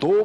2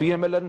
PMLN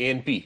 ANP।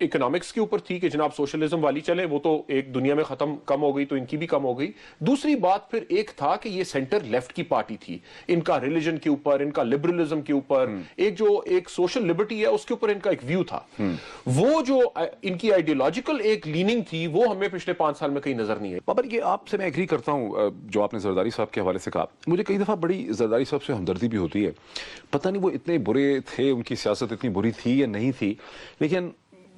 Economics کے اوپر تھی کہ جناب سوشلزم والی چلے, وہ تو ایک دنیا میں کم ہو گئی تو ان کی بھی کم ہو گئی. دوسری بات پھر ایک تھا کہ یہ سینٹر لیفٹ کی پارٹی تھی, ان کا ریلیجن کے اوپر, ان کا لبرلزم کے اوپر, ایک سوشل لبرٹی ہے اس کے اوپر ان کا ایک ویو تھا. وہ جو ان کی آئیڈیولوجیکل ایک لیننگ تھی وہ ہمیں پچھلے 5 سال میں کہیں نظر نہیں ہے. بابر, یہ آپ سے میں ایگری کرتا ہوں جو آپ نے زرداری صاحب کے حوالے سے کہا. مجھے کئی دفعہ بڑی زرداری صاحب سے ہمدردی بھی ہوتی ہے. پتہ نہیں وہ اتنے برے تھے, ان کی سیاست اتنی بری تھی یا نہیں تھی, لیکن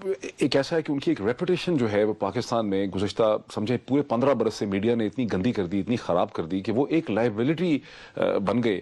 ایک ایسا ہے کہ ان کی ایک ریپوٹیشن جو ہے وہ پاکستان میں گزشتہ سمجھے پورے 15 برس سے میڈیا نے اتنی گندی کر دی, اتنی خراب کر دی کہ وہ ایک لائبلٹی بن گئے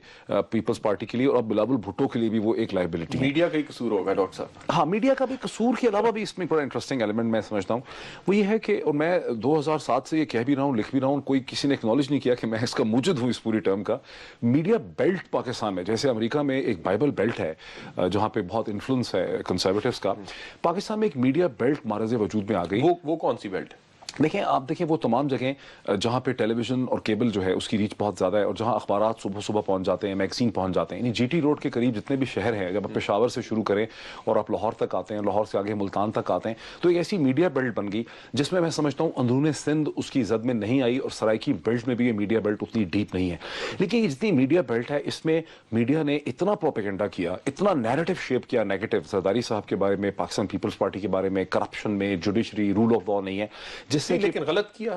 پیپلز پارٹی کے لیے, اور اب بلاول بھٹو کے لیے بھی وہ ایک لائبلٹی. میڈیا کا ہی قصور ہوگا ڈاکٹر صاحب. ہاں, میڈیا کا بھی قصور کے علاوہ بھی اس میں بڑا انٹرسٹنگ ایلیمنٹ میں سمجھتا ہوں وہ یہ ہے کہ, اور میں 2007 سے یہ کہہ بھی رہا ہوں, لکھ بھی رہا ہوں, کوئی کسی نے اکنالج نہیں کیا کہ میں اس کا موجد ہوں اس پوری ٹرم کا. میڈیا بیلٹ پاکستان میں, جیسے امریکہ میں ایک بائبل بیلٹ ہے جہاں پہ بہت انفلوئنس ہے کنسرویٹیوز کا, پاکستان میں ایک میڈیا بیلٹ مارز وجود میں آ گئی. وہ کون سی بیلٹ؟ دیکھیں آپ دیکھیں وہ تمام جگہیں جہاں پہ ٹیلی ویژن اور کیبل جو ہے اس کی ریچ بہت زیادہ ہے, اور جہاں اخبارات صبح صبح پہنچ جاتے ہیں, میگزین پہنچ جاتے ہیں. یعنی جی ٹی روڈ کے قریب جتنے بھی شہر ہیں, جب آپ پشاور سے شروع کریں اور آپ لاہور تک آتے ہیں, لاہور سے آگے ملتان تک آتے ہیں, تو ایک ایسی میڈیا بیلٹ بن گئی جس میں سمجھتا ہوں اندرون سندھ اس کی زد میں نہیں آئی, اور سرائکی بیلٹ میں بھی یہ میڈیا بیلٹ اتنی ڈیپ نہیں ہے. لیکن یہ جتنی میڈیا بیلٹ ہے اس میں میڈیا نے اتنا پروپیگنڈا کیا, اتنا نیریٹو شیپ کیا نیگیٹو, زرداری صاحب کے بارے میں, پاکستان پیپلز پارٹی کے بارے میں, کرپشن میں, جوڈیشری, رول آف لا نہیں ہے, جس سے لیکن غلط کیا.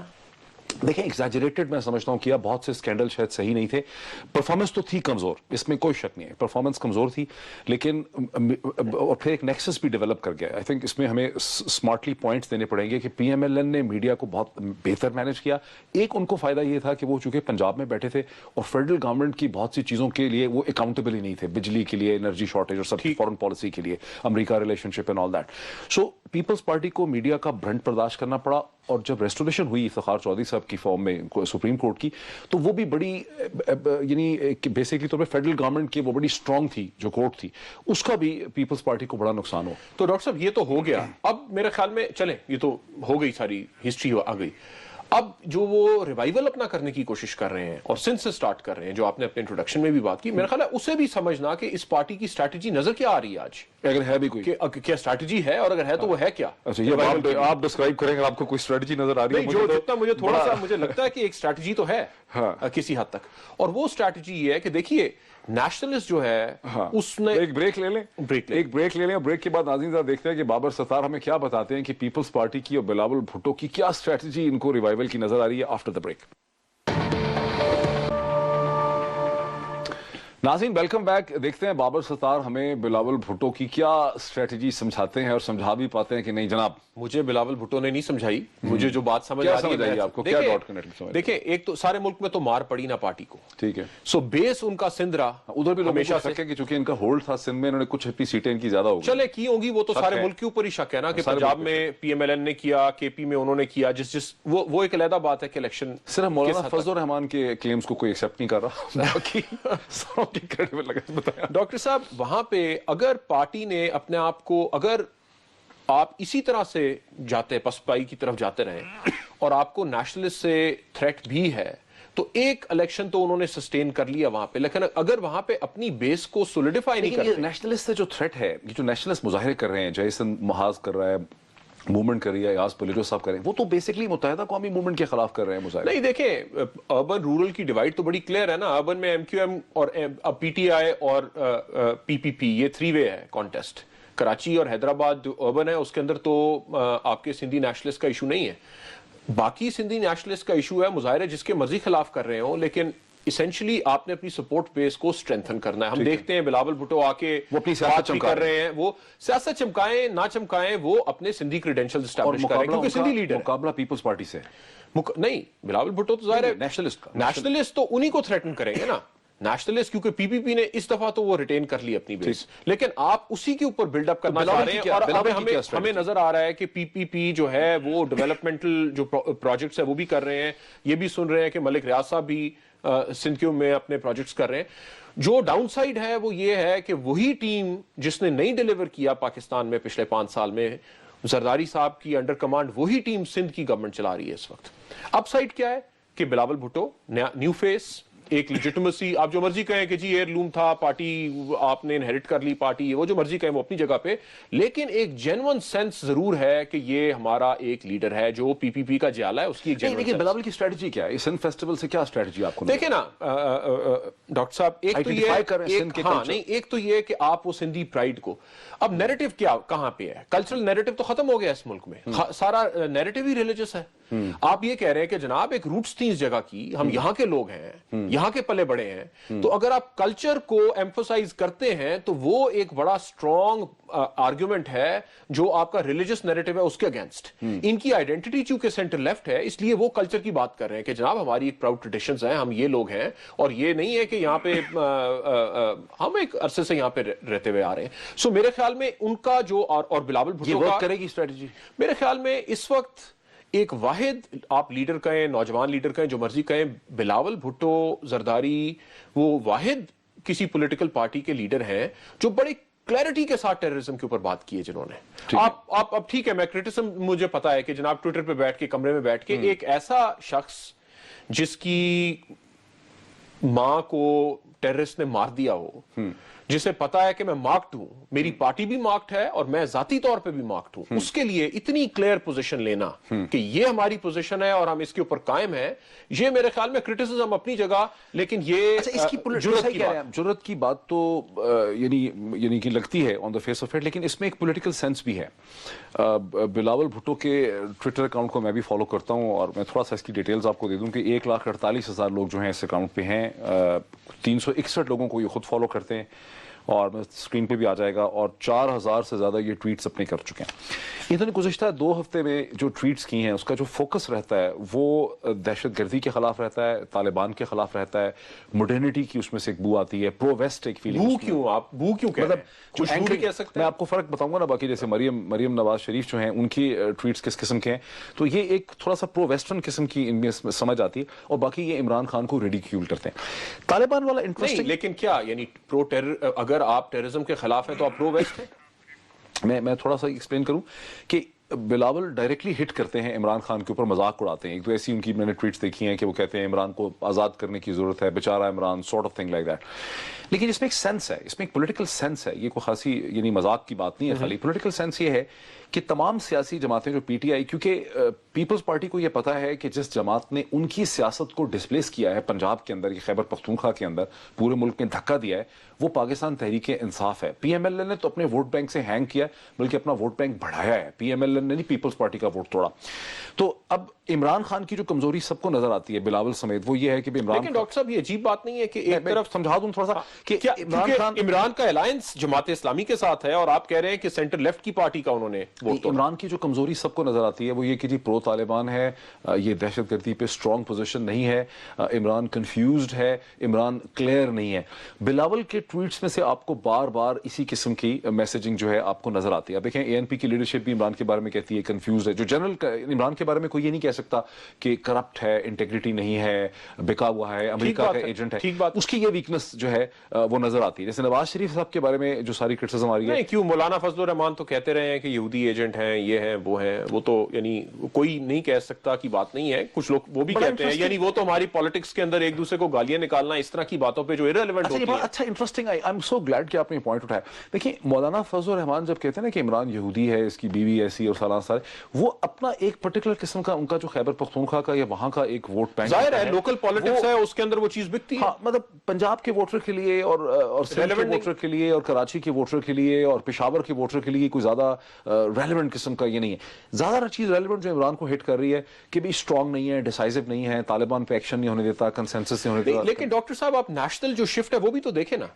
دیکھیں ایگزیجریٹڈ میں سمجھتا ہوں کیا, بہت سے سکینڈل شاید صحیح نہیں تھے, پرفارمنس تو تھی کمزور, اس میں کوئی شک نہیں ہے, پرفارمنس کمزور تھی, لیکن اور پھر ایک نیکسس بھی ڈیولپ کر گیا. آئی تھنک اس میں ہمیں سمارٹلی پوائنٹس دینے پڑیں گے کہ پی ایم ایل این نے میڈیا کو بہت بہتر مینج کیا. ایک ان کو فائدہ یہ تھا کہ وہ چونکہ پنجاب میں بیٹھے تھے اور فیڈرل گورنمنٹ کی بہت سی چیزوں کے لیے وہ اکاؤنٹیبل ہی نہیں تھے, بجلی کے لیے, انرجی شارٹیج اور سب فارن پالیسی کے لیے, امریکہ relationship and all that. So Peoples Party کو میڈیا کا برنٹ برداشت کرنا پڑا, اور جب ریسٹوریشن ہوئی افتخار چودھری صاحب کی فارم میں سپریم کورٹ کی, تو وہ بھی بڑی یعنی بیسکلی طور پہ فیڈرل گورنمنٹ کی وہ بڑی اسٹرانگ تھی جو کورٹ تھی, اس کا بھی پیپلز پارٹی کو بڑا نقصان ہو. تو ڈاکٹر صاحب یہ تو ہو گیا, اب میرے خیال میں چلیں یہ تو ہو گئی, ساری ہسٹری آ گئی. اب جو وہ ریوائیول اپنا کرنے کی کوشش کر رہے ہیں اور سندھ سے سٹارٹ کر رہے ہیں, جو آپ نے اپنے انٹروڈکشن میں بھی بات کی, میرا خیال ہے اسے بھی سمجھنا کہ اس پارٹی کی اسٹریٹجی نظر کیا آ رہی ہے آج, اگر ہے بھی کوئی, کیا اسٹریٹجی ہے, اور اگر ہے تو وہ ہے کیا. اچھا یہ آپ ڈسکرائب کریں گے, آپ کو کوئی اسٹریٹجی نظر آ رہی ہے؟ جو جتنا مجھے تھوڑا سا مجھے لگتا ہے کہ ایک اسٹریٹجی تو ہے کسی حد تک, اور وہ اسٹریٹجی یہ ہے کہ دیکھیے نیشنلسٹ جو ہے اس نے ایک بریک لے لیں, ایک بریک لے لیں, اور بریک کے بعد ناظرین ذرا دیکھتے ہیں کہ بابر ستار ہمیں کیا بتاتے ہیں کہ پیپلز پارٹی کی اور بلاول بھٹو کی کیا اسٹریٹجی ان کو ریوائیول کی نظر آ رہی ہے آفٹر دا بریک. ناظرین ویلکم بیک. دیکھتے ہیں بابر ستار ہمیں بلاول بھٹو کی کیا اسٹریٹجی سمجھاتے ہیں, اور سمجھا بھی پاتے ہیں کہ نہیں. جناب مجھے بلاول بھٹو نے نہیں سمجھائی, مجھے جو بات سمجھ آ رہی ہے آپ کو کیا ڈاٹ کنیکٹ سمجھ. دیکھیں ایک تو سارے ملک میں تو مار پڑی نا پارٹی کو, ٹھیک ہے, سو بیس ان کا سندھ رہا, ادھر بھی ہمیشہ شک ہے کہ چونکہ ان کا ہولڈ تھا سندھ میں, انہوں نے کچھ اپنی سیٹیں ان کی زیادہ ہو گئی. چلے کی ہوں گی, وہ تو سارے ملک کے اوپر ہی شک ہے نا, کہ پنجاب میں پی ایم ایل این نے کیا, کے پی میں انہوں نے کیا, جس وہ ایک علیحدہ بات ہے کہ الیکشن. صرف مولانا فضل الرحمان کے کلیمز کو کوئی ایکسپٹ نہیں کر رہا, باقی سب کریڈیبل لگا. بتایا ڈاکٹر صاحب, وہاں پہ اگر پارٹی نے اپنے آپ کو, اگر آپ اسی طرح سے جاتے پسپائی کی طرف جاتے رہیں اور آپ کو نیشنلسٹ سے تھریٹ بھی ہے, تو ایک الیکشن تو انہوں نے سسٹین کر لیا وہاں پہ, لیکن اگر وہاں پہ اپنی بیس کو سولیڈیفائی نہیں کرتے. نیشنلسٹ سے جو تھریٹ ہے, یہ جو نیشنلسٹ مظاہرے کر رہے ہیں, جیسن محاذ کر رہا ہے, موومنٹ کر رہی ہے, ایاز پلیٹو صاحب کر رہے ہیں, وہ تو بیسکلی متحدہ قومی موومنٹ کے خلاف کر رہے ہیں مظاہرے. نہیں دیکھیں, اربن رورل کی ڈیوائیڈ تو بڑی کلیئر ہے نا. اربن میں ایم کیو ایم اور پی ٹی آئی اور پی پی پی, یہ 3 وے ہے کانٹیسٹ. کراچی اور حیدرآباد جو اربن ہے اس کے اندر تو آپ کے سندھی نیشنلسٹ کا ایشو نہیں ہے. باقی سندھی نیشنلسٹ کا ایشو ہے مظاہرے جس کے مرضی خلاف کر رہے ہوں, لیکن اسینشلی آپ نے اپنی سپورٹ بیس کو اسٹرینتھن کرنا ہے. ہم دیکھتے ہیں بلاول بھٹو آ کے وہ اپنی سیاست کر رہے ہیں, وہ سیاست چمکائیں نہ چمکائیں, وہ اپنے سندھی کریڈینشیل اسٹیبلش کر رہے ہیں, کیونکہ سندھی لیڈر مقابلہ پیپلز پارٹی سے نہیں. بلاول بھٹو تو ظاہر ہے نیشنلسٹ تو انہی کو تھریٹن کریں گے نا, نیشنلسٹ, کیونکہ پی پی پی نے اس دفعہ تو وہ ریٹین کر لی اپنی بیس, لیکن آپ اسی کے اوپر بلڈ اپ کرنا چاہ رہے ہیں. اور ہمیں نظر آ رہا ہے کہ پی پی پی جو ہے وہ ڈیولپمنٹل جو پروجیکٹس ہیں وہ بھی کر رہے ہیں. یہ بھی سن رہے ہیں کہ ملک ریاض صاحب بھی سندھ میں اپنے پروجیکٹس کر رہے ہیں. جو ڈاؤن سائیڈ ہے وہ یہ ہے کہ وہی ٹیم جس نے نہیں ڈیلیور کیا پاکستان میں پچھلے 5 سال میں, زرداری صاحب کی انڈر کمانڈ وہی ٹیم سندھ کی گورنمنٹ چلا رہی ہے اس وقت. اپ سائیڈ کیا ہے کہ بلاول بھٹو نیو فیس, ایک لیجٹمیسی آپ جو مرضی کہیں کہ جی ایئر لوم تھا پارٹی آپ نے انہیرٹ کر لی پارٹی وہ جو مرضی کہیں وہ اپنی جگہ پہ لیکن ایک جینون سینس ضرور ہے کہ یہ ہمارا ایک لیڈر ہے جو پی پی پی کا جیالہ ہے اس کی ایک جینون سینس بلاول کی اسٹریٹجی کیا ہے سندھ فیسٹیول سے کیا اسٹریٹجی آپ کو دیکھیں نا ڈاکٹر صاحب ایک تو یہ کہ آپ وہ سندھی پرائیڈ کو اب نیریٹو کیا کہاں پہ ہے کلچرل نیریٹو تو ختم ہو گیا اس ملک میں سارا نیریٹو ہی ریلیجس ہے آپ یہ کہہ رہے ہیں کہ جناب ایک روٹس تھی اس جگہ کی ہم یہاں کے لوگ ہیں یہاں کے پلے بڑے ہیں تو اگر آپ کلچر کو ایمفسائز کرتے ہیں تو وہ ایک بڑا سٹرونگ آرگیومنٹ ہے جو آپ کا ریلیجس نیریٹو ہے اس کے اگینسٹ ان کی آئیڈینٹی چونکہ سینٹر لیفٹ ہے اس لیے وہ کلچر کی بات کر رہے ہیں کہ جناب ہماری ایک پراؤڈ ٹریڈیشنز ہیں ہم یہ لوگ ہیں اور یہ نہیں ہے کہ یہاں پہ ہم ایک عرصے سے یہاں پہ رہتے ہوئے آ رہے ہیں سو میرے خیال میں ان کا جو اور بلاول بھٹو کا کرے گی اسٹریٹجی میرے خیال میں اس وقت ایک واحد آپ لیڈر کہیں نوجوان لیڈر کہیں جو مرضی کہیں بلاول بھٹو زرداری وہ واحد کسی پولیٹیکل پارٹی کے لیڈر ہیں جو بڑی کلیئرٹی کے ساتھ ٹیررزم کے اوپر بات کی ہے جنہوں نے آپ اب ٹھیک ہے میں کرٹیسم مجھے پتا ہے کہ جناب ٹویٹر پہ بیٹھ کے کمرے میں بیٹھ کے ایک ایسا شخص جس کی ماں کو ٹیررسٹ نے مار دیا ہو جسے پتا ہے کہ میں مارکڈ ہوں میری پارٹی بھی مارکڈ ہے اور میں ذاتی طور پہ بھی مارکڈ ہوں اس کے لیے اتنی کلیئر پوزیشن لینا کہ یہ ہماری پوزیشن ہے اور ہم اس کے اوپر قائم ہیں یہ میرے خیال میں کرٹیسزم اپنی جگہ لیکن یہ اس کی جرات کی بات تو یعنی کہ لگتی ہے آن دا فیس آف اٹ لیکن اس میں ایک پولیٹیکل سینس بھی ہے بلاول بھٹو کے ٹویٹر اکاؤنٹ کو میں بھی فالو کرتا ہوں اور میں تھوڑا سا اس کی ڈیٹیلز آپ کو دے دوں کہ 1,48,000 لوگ جو ہیں اس اکاؤنٹ پہ ہیں 361 لوگوں کو یہ خود فالو کرتے ہیں اور اسکرین پہ بھی آ جائے گا اور 4,000 سے زیادہ یہ ٹویٹس اپنے کر چکے ہیں انہوں نے گزشتہ 2 ہفتے میں جو ٹویٹس کی ہیں اس کا جو فوکس رہتا ہے وہ دہشت گردی کے خلاف رہتا ہے طالبان کے خلاف رہتا ہے مڈرنٹی کی اس میں سے ایک بو آتی ہے پرو ویسٹ ایک فیلنگ بو کیوں میں آپ کو فرق بتاؤں گا نا باقی جیسے مریم نواز شریف جو ہیں ان کی ٹویٹس کس قسم کے ہیں تو یہ ایک تھوڑا سا پرو ویسٹرن قسم کی ان میں سمجھ آتی ہے اور باقی یہ عمران خان کو ریڈیکیول کرتے ہیں طالبان والا انٹرسٹنگ لیکن کیا یعنی پرو ٹیرر اگر آپ ٹیررزم کے خلاف ہیں تو آپ پرو ویسٹ ہیں میں تھوڑا سا ایکسپلین کروں کہ بلاول ڈائریکٹلی ہٹ کرتے ہیں عمران خان کے اوپر مذاق اڑاتے ہیں ایک تو ایسی ان کی میں نے ٹویٹس دیکھی ہیں کہ وہ کہتے ہیں عمران کو آزاد کرنے کی ضرورت ہے بیچارہ Imran sort of thing like that لیکن اس میں ایک سینس ہے اس میں ایک پولیٹیکل سینس ہے یہ کوئی خاصی یعنی مذاق کی بات نہیں ہے خالی پولیٹیکل سینس یہ ہے کہ تمام سیاسی جماعتیں جو پی ٹی آئی کیونکہ پیپلز پارٹی کو یہ پتا ہے کہ جس جماعت نے ان کی سیاست کو ڈسپلیس کیا ہے پنجاب کے اندر یہ خیبر پختونخوا کے اندر پورے ملک میں دھکا دیا ہے وہ پاکستان تحریک انصاف ہے پی ایم ایل این نے تو اپنے ووٹ بینک سے ہینگ کیا بلکہ اپنا ووٹ بینک بڑھایا ہے پی ایم ایل این نے نہیں پیپلز پارٹی کا ووٹ توڑا تو اب عمران خان کی جو کمزوری سب کو نظر آتی ہے بلاول سمیت وہ یہ ہے کہ لیکن ڈاکٹر صاحب یہ عجیب بات نہیں ہے کہ ایک طرف سمجھا دوں تھوڑا سا کہ عمران کا الائنس جماعت اسلامی کے ساتھ ہے اور آپ کہہ رہے ہیں کہ سینٹر لیفٹ کی پارٹی کا انہوں نے عمران کی جو کمزوری سب کو نظر آتی ہے وہ یہ کہ جی پرو طالبان ہے یہ دہشت گردی پہ سٹرونگ پوزیشن نہیں ہے عمران کنفیوزڈ ہے عمران کلیئر نہیں ہے بلاول کے ٹویٹس میں سے آپ کو بار بار اسی قسم کی میسیجنگ جو ہے آپ کو نظر آتی ہے اب دیکھیں اے این پی کی لیڈرشپ بھی عمران کے بارے میں کہتی ہے کنفیوزڈ ہے جو جنرل عمران کے بارے میں کوئی یہ نہیں کہہ سکتا کہ کرپٹ ہے انٹیگریٹی نہیں ہے بکا ہوا ہے امریکہ کا ایجنٹ ہے اس کی یہ ویکنس جو ہے وہ نظر آتی ہے جیسے نواز شریف صاحب کے بارے میں جو ساری کرٹیسزم آ رہی ہے کیوں مولانا فضل الرحمان تو کہتے رہے ہیں کہ یہودی ایجنٹ ہیں یہ ہیں وہ تو یعنی کوئی نہیں کہہ سکتا کی بات نہیں ہے کچھ لوگ وہ بھی کہتے ہیں یعنی وہ تو ہماری پالیٹکس کے اندر ایک دوسرے کو گالیاں نکالنا اس طرح کی باتوں پہ جو ایرریلیونٹ ہوتی ہے اچھا interesting I am so glad کہ آپ نے پوائنٹ اٹھایا دیکھیں مولانا فضل الرحمان جب کہتے ہیں نا کہ عمران یہودی ہے اس کی بیوی ایسی اور سالانہ سارے وہ اپنا ایک پرٹیکولر قسم کا ان کا جو خیبر پختونخوا کا یا وہاں کا ایک ووٹ بینک ظاہر ہے لوکل پالیٹکس ہے اس کے اندر وہ چیز بکتی ہے مطلب پنجاب کے ووٹر کے لیے اور سندھ کے ووٹر کے لیے اور کراچی کے ووٹر کے لیے اور پشاور کے ووٹر کے لیے کوئی زیادہ ریلیونٹ قسم کا یہ نہیں ہے زیادہ چیز ریلیونٹ جو عمران کو ہٹ کر رہی ہے کہ بھی اسٹرانگ نہیں ہے ڈیسائزو نہیں ہے طالبان پہ ایکشن نہیں ہونے دیتا کنسنسس نہیں ہونے دیتا لیکن ڈاکٹر صاحب آپ نیشنل جو شفٹ ہے وہ بھی تو دیکھیں نا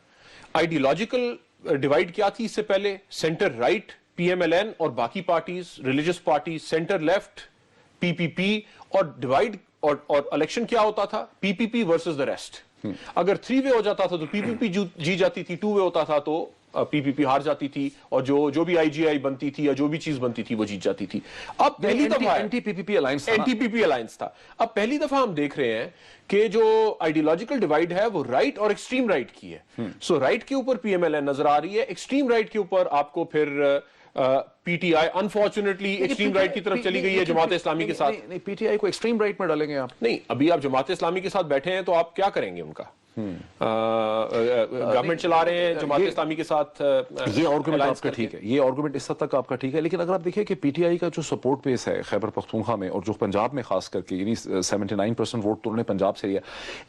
آئیڈیولوجیکل ڈیوائیڈ کیا تھی اس سے پہلے centre right P M L N اور باقی parties religious parties centre left P P P اور ڈیوائیڈ اور الیکشن کیا ہوتا تھا پی P P versus the rest اگر 3 وے ہو جاتا تھا تو پی پی پی جی جاتی تھی 2 وے ہوتا تھا تو پی پی پی ہار جاتی تھی اور جو بھی آئی جی آئی بنتی تھی یا جو بھی چیز بنتی تھی وہ جیت جاتی تھی اب پہلی دفعہ اینٹی پی پی الائنس تھا اب پہلی دفعہ ہم دیکھ رہے ہیں کہ جو آئیڈیولوجیکل ڈیوائیڈ ہے وہ رائٹ اور ایکسٹریم رائٹ کی ہے سو رائٹ کے اوپر پی ایم ایل این نظر آ رہی ہے ایکسٹریم رائٹ کے اوپر آپ کو پھر P T I unfortunately extreme right کی طرف چلی گئی ہے جماعت اسلامی کے ساتھ. نہیں, پی ٹی آئی کو ایکسٹریم رائٹ میں ڈالیں گے آپ؟ نہیں, ابھی آپ جماعت اسلامی کے ساتھ بیٹھے ہیں تو آپ کیا کریں گے ان کا؟ گورنمنٹ چلا رہے ہیں جماعت اسلامی کے ساتھ. یہ آرگومنٹ آپ کا ٹھیک ہے, یہ آرگومنٹ اس حد تک آپ کا ٹھیک ہے, لیکن اگر آپ دیکھیں کہ پی ٹی آئی کا جو سپورٹ بیس ہے خیبر پختونخوا میں اور جو پنجاب میں خاص کر کے یعنی 79% ووٹ تو انہوں نے پنجاب سے لیا,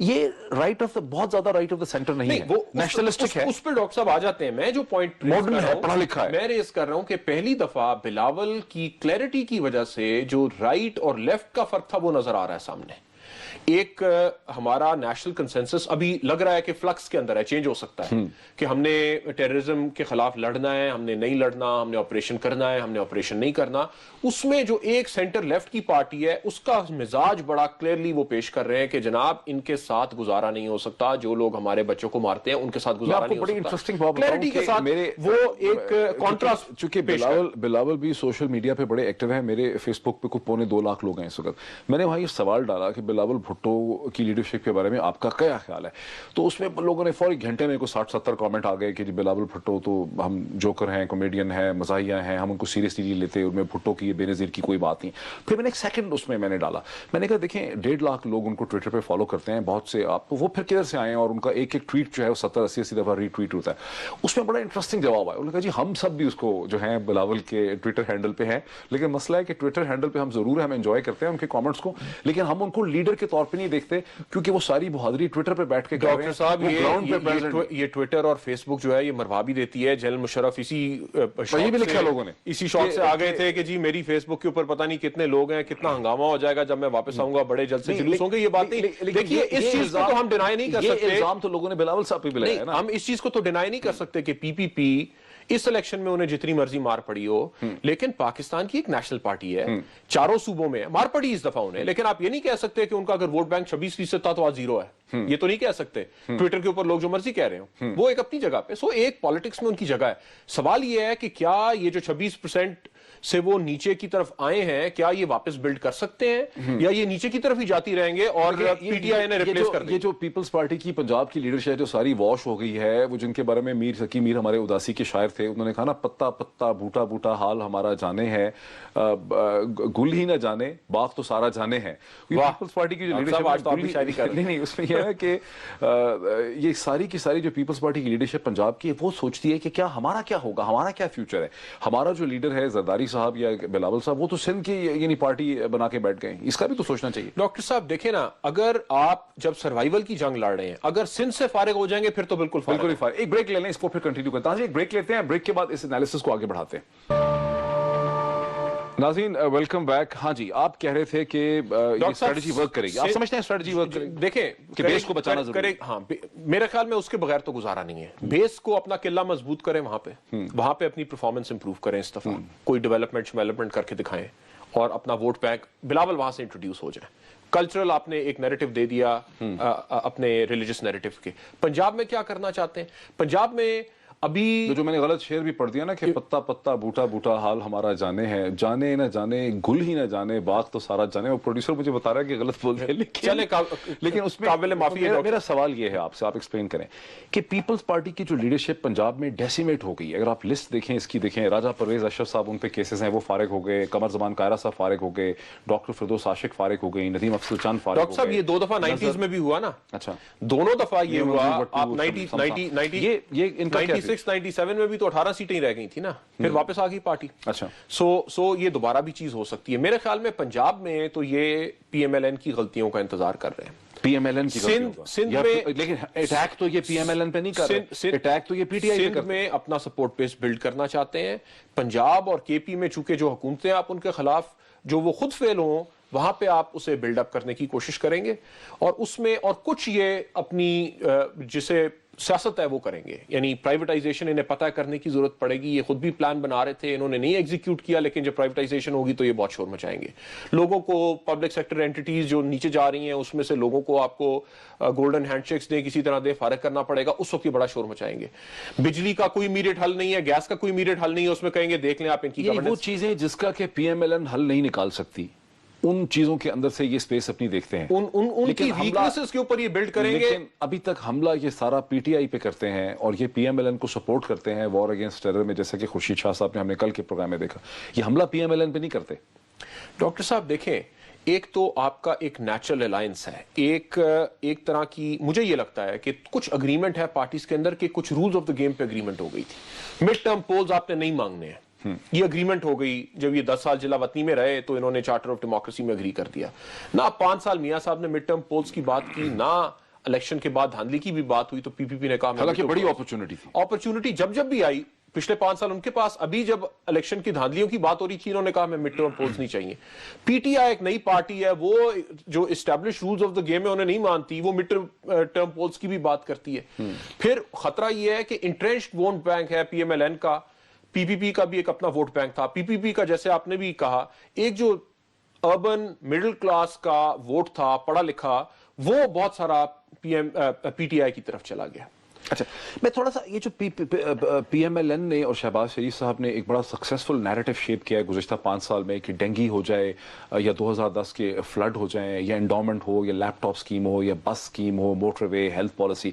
یہ رائٹ آف بہت زیادہ رائٹ آف دا سینٹر نہیں ہے, وہ نیشنلسٹک ہے. اس پہ ڈاکٹر صاحب آ جاتے ہیں. میں جو پوائنٹ ماڈرن ہے, پڑھا لکھا ہے, میں ریز کر رہا ہوں کہ پہلی دفعہ بلاول کی کلیئرٹی کی وجہ سے جو رائٹ اور لیفٹ کا فرق تھا وہ نظر آ رہا ہے سامنے. ایک ہمارا نیشنل کنسنسس ابھی لگ رہا ہے کہ فلکس کے اندر ہے, چینج ہو سکتا ہے کہ ہم نے ٹیررزم کے خلاف لڑنا ہے, ہم نے نہیں لڑنا, ہم نے آپریشن کرنا ہے, ہم نے آپریشن نہیں کرنا. اس میں جو ایک سینٹر لیفٹ کی پارٹی ہے اس کا مزاج بڑا کلیئرلی وہ پیش کر رہے ہیں کہ جناب ان کے ساتھ گزارا نہیں ہو سکتا, جو لوگ ہمارے بچوں کو مارتے ہیں ان کے ساتھ گزارا نہیں ہو سکتا. بڑی انٹرسٹنگ بات کلیئرٹی کے ساتھ وہ ایک کانٹراسٹ, چونکہ بلاول بھی سوشل میڈیا پہ بڑے ایکٹیو ہیں. میرے فیس بک پہ کوئی 2.25 لاکھ لوگ ہیں اس وقت. میں نے وہاں یہ سوال ڈالا کہ بلاول بھٹو کی لیڈرشپ کے بارے میں آپ کا کیا خیال ہے, تو اس میں لوگوں نے فوری گھنٹے میں کوئی 60-70 کامنٹ آ گئے کہ جی بلاول بھٹو تو ہم جوکر ہیں, کامیڈین ہیں, مزاحیہ ہیں, ہم ان کو سیریسلی نہیں لیتے, ان میں بھٹو کی بے نظیر کی کوئی بات نہیں. پھر میں نے ایک سیکنڈ اس میں نے ڈالا, میں نے کہا دیکھیں 1.5 لاکھ لوگ ان کو ٹویٹر پہ فالو کرتے ہیں, بہت سے آپ وہ پھر کدھر سے آئے ہیں, اور ان کا ایک ٹویٹ جو ہے وہ 70-80 دفعہ ری ٹویٹ ہوتا ہے. اس میں بڑا انٹرسٹنگ جواب آیا. انہوں نے کہا جی ہم سب بھی اس کو جو ہیں بلاول کے ٹویٹر ہینڈل پہ ہیں, لیکن مسئلہ ہے کہ ٹویٹر ہینڈل پہ ہم ضرور ہم انجوائے کرتے ہیں ان کے کامنٹس کو, لیکن ہم ان کو لیڈر کے طور پہ نہیں دیکھتے, کیونکہ وہ ساری بہادری ٹویٹر پہ بیٹھ کے کر رہے ہیں. ڈاکٹر صاحب یہ ٹویٹر اور فیس بک جو ہے یہ مروا بھی دیتی ہے. جنرل مشرف اسی بھی لکھا لوگوں نے, اسی شوق سے آ گئے تھے کہ جی میری فیس بک کے اوپر پتہ نہیں کتنے لوگ ہیں, کتنا ہنگامہ ہو جائے گا جب میں واپس آؤں گا, بڑے جلد سے جلوس ہوں گے. یہ بات نہیں, دیکھیے اس چیز کو تو ہم ڈینائی نہیں کر سکتے. یہ الزام تو لوگوں نے بلاول صاحب پہ بھی لگایا نا. ہم اس چیز کو تو ڈینائی نہیں کر سکتے کہ پی پی پی اس الیکشن میں انہیں جتنی مرضی مار پڑی ہو, لیکن پاکستان کی ایک نیشنل پارٹی ہے, چاروں صوبوں میں مار پڑی اس دفعہ انہیں, لیکن آپ یہ نہیں کہہ سکتے کہ ان کا اگر ووٹ بینک 26% تھا تو آج 0 ہے. یہ تو نہیں کہہ سکتے. ٹویٹر کے اوپر لوگ جو مرضی کہہ رہے ہوں, وہ ایک اپنی جگہ پہ. سو ایک پالیٹکس میں ان کی جگہ ہے. سوال یہ ہے کہ کیا یہ جو 26% سے وہ نیچے کی طرف آئے ہیں, کیا یہ واپس بلڈ کر سکتے ہیں, یا یہ نیچے کی طرف ہی جاتی رہیں گے اور پی ٹی آئی نے ریپلیس کر دیا. یہ جو پیپلز پارٹی کی پنجاب کی لیڈرشپ ہے جو ساری واش ہو گئی ہے, وہ جن کے بارے میں میر سکی میر ہمارے اداسی کے شاعر تھے, انہوں نے کہا نا پتا پتا بوٹا بوٹا حال ہمارا جانے ہے, گل ہی نہ جانے باغ تو سارا جانے ہے. پیپلز پارٹی کی جو لیڈرشپ نہیں, اس میں یہ ہے کہ یہ ساری کی ساری جو پیپلز پارٹی کی لیڈرشپ پنجاب کی وہ سوچتی ہے کہ کیا ہمارا کیا ہوگا, ہمارا کیا فیوچر ہے. ہمارا جو لیڈر ہے زرداری صاحب یا بلاول صاحب, وہ تو سندھ کی یعنی پارٹی بنا کے بیٹھ گئے, اس کا بھی تو سوچنا چاہیے. ڈاکٹر صاحب دیکھیں نا, اگر آپ جب سروائیول کی جنگ لڑ رہے ہیں, اگر سندھ سے فارغ ہو جائیں گے پھر تو بالکل ہی فارغ. ایک بریک لے لیں, اس کو پھر کنٹینیو کرتے ہیں. ایک بریک لیتے ہیں, بریک کے بعد اس انالیسس کو آگے بڑھاتے ہیں. ناظرین ویلکم بیک. ہاں جی, آپ کہہ رہے تھے کہ یہ اسٹریٹجی ورک کرے گی. آپ سمجھتے ہیں اسٹریٹجی ورک کرے گی؟ دیکھیں کہ بیس کو بچانا ضروری ہے. ہاں, میرے خیال میں اس کے بغیر تو گزارا نہیں ہے. بیس کو اپنا قلعہ مضبوط کریں, وہاں پہ اپنی پرفارمنس امپروو کریں, اس دفعہ کوئی ڈیولپمنٹ کر کے دکھائیں, اور اپنا ووٹ بینک بلاول وہاں سے انٹروڈیوس ہو جائے. کلچرل آپ نے ایک نیریٹو دے دیا اپنے ریلیجس نیریٹو کے. پنجاب میں کیا کرنا چاہتے ہیں؟ پنجاب میں ابھی جو میں نے غلط شعر بھی پڑھ دیا نا کہ پتا پتا بوٹا بوٹا حال ہمارا جانے ہے, جانے نہ جانے گل ہی نہ جانے باغ تو سارا جانے. وہ پروڈیوسر مجھے بتا رہا ہے کہ غلط بول رہے ہیں, لیکن اس میں قابل معافی ہے. میرا سوال یہ ہے آپ سے, آپ ایکسپلین کریں کہ پیپلز پارٹی کی جو لیڈرشپ پنجاب میں ڈیسیمیٹ ہو گئی. اگر آپ لسٹ دیکھیں اس کی, دیکھیں راجہ پرویز اشرف صاحب ان پہ کیسز ہیں, وہ فارغ ہو گئے. قمر زمان کائرہ صاحب فارغ ہو گئے. ڈاکٹر فردوس عاشق فارغ ہو گئی. ندیم افضل چاند فارغ ہو گئے. ڈاکٹر صاحب یہ 2 دفعہ 90s میں بھی ہوا نا. اچھا, دونوں دفعہ یہ ہوا. آپ 96-97 میں بھی تو 18 سیٹیں ہی رہ گئی تھی نا, پھر واپس آ گئی پارٹی. اچھا, سو یہ دوبارہ بھی چیز ہو سکتی ہے. میرے خیال میں پنجاب میں تو یہ پی ایم ایل این کی غلطیوں کا انتظار کر رہے ہیں. پی ایم ایل این کی سندھ میں, لیکن اٹیک تو یہ پی ایم ایل این پہ نہیں کر رہے, اٹیک تو یہ پی ٹی آئی سندھ میں اپنا سپورٹ بیس بلڈ کرنا چاہتے ہیں. پنجاب اور کے پی میں چونکہ جو حکومتیں آپ ان کے خلاف جو وہ خود فیل ہوں, وہاں پہ آپ اسے بلڈ اپ کرنے کی کوشش کریں گے, اور اس میں اور کچھ یہ اپنی جسے سیاست ہے وہ کریں گے. یعنی پرائیویٹائزیشن انہیں پتہ کرنے کی ضرورت پڑے گی. یہ خود بھی پلان بنا رہے تھے, انہوں نے نہیں ایگزیکیوٹ کیا, لیکن جب پرائیویٹائزیشن ہوگی تو یہ بہت شور مچائیں گے. لوگوں کو پبلک سیکٹر اینٹیٹیز جو نیچے جا رہی ہیں اس میں سے لوگوں کو آپ کو گولڈن ہینڈ شیکس دیں, کسی طرح دے, فارغ کرنا پڑے گا. اس وقت یہ بڑا شور مچائیں گے. بجلی کا کوئی امیڈیٹ حل نہیں ہے, گیس کا کوئی امیڈیٹ حل نہیں ہے, اس میں کہیں گے دیکھ لیں آپ ان کی وہ چیزیں جس کا کہ پی ایم ایل این حل نہیں نکال سکتی, ان چیزوں کے اندر سے یہ سپیس اپنی دیکھتے ہیں. ان کی ویکنسز کے اوپر یہ بلڈ کریں گے. لیکن ابھی تک حملہ یہ سارا پی ٹی آئی پہ کرتے ہیں اور یہ پی ایم ایل این کو سپورٹ کرتے ہیں وار اگینسٹ ٹیرر میں, جیسا کہ خورشید شاہ صاحب نے ہم نے کل کے پروگرام میں دیکھا. یہ حملہ پی ایم ایل این پہ نہیں کرتے. ڈاکٹر صاحب دیکھیں, ایک تو آپ کا ایک نیچرل الائنس ہے, ایک طرح کی مجھے یہ لگتا ہے کہ کچھ اگریمنٹ ہے پارٹیز کے اندر کہ کچھ رولز آف دا گیم پہ اگریمنٹ ہو گئی تھی. مڈ ٹرم پولز آپ نے نہیں مانگنے ہیں, یہ اگریمنٹ ہو گئی. جب یہ 10 سال جلا وطنی میں رہے تو انہوں نے چارٹر آف ڈیموکریسی میں اگری کر دیا. نہ 5 سال میاں صاحب نے مڈ ٹرم پولز کی بات کی, نہ الیکشن کے بعد دھاندلی کی بھی بات ہوئی. تو پی پی پی نے کہا حالانکہ بڑی اپرچونٹی تھی. اپرچونٹی جب بھی آئی پچھلے 5 سال ان کے پاس, ابھی جب الیکشن کی دھاندلیوں کی بات ہو رہی تھی انہوں نے کہا ہمیں مڈ ٹرم پولز نہیں چاہیے. پی ٹی آئی ایک نئی پارٹی ہے, وہ جو establish rules of the game ہے انہیں نہیں مانتی, وہ مڈ ٹرم پولز کی بھی بات کرتی ہے. پھر خطرہ یہ ہے کہ انٹرینشڈ ووٹ بینک ہے پی ایم ایل این کا, پی پی پی کا بھی ایک اپنا ووٹ بینک تھا. پی پی پی کا جیسے آپ نے بھی کہا ایک جو اربن مڈل کلاس کا ووٹ تھا پڑھا لکھا, وہ بہت سارا پی ٹی آئی کی طرف چلا گیا. اچھا, میں تھوڑا سا یہ جو پی ایم ایل این نے اور شہباز شریف صاحب نے ایک بڑا سکسیسفل نیریٹو شیپ کیا ہے گزشتہ 5 سال میں کہ ڈینگی ہو جائے یا 2010 کے فلڈ ہو جائیں یا انڈومنٹ ہو یا لیپ ٹاپ سکیم ہو یا بس سکیم ہو, موٹر وے, ہیلتھ پالیسی,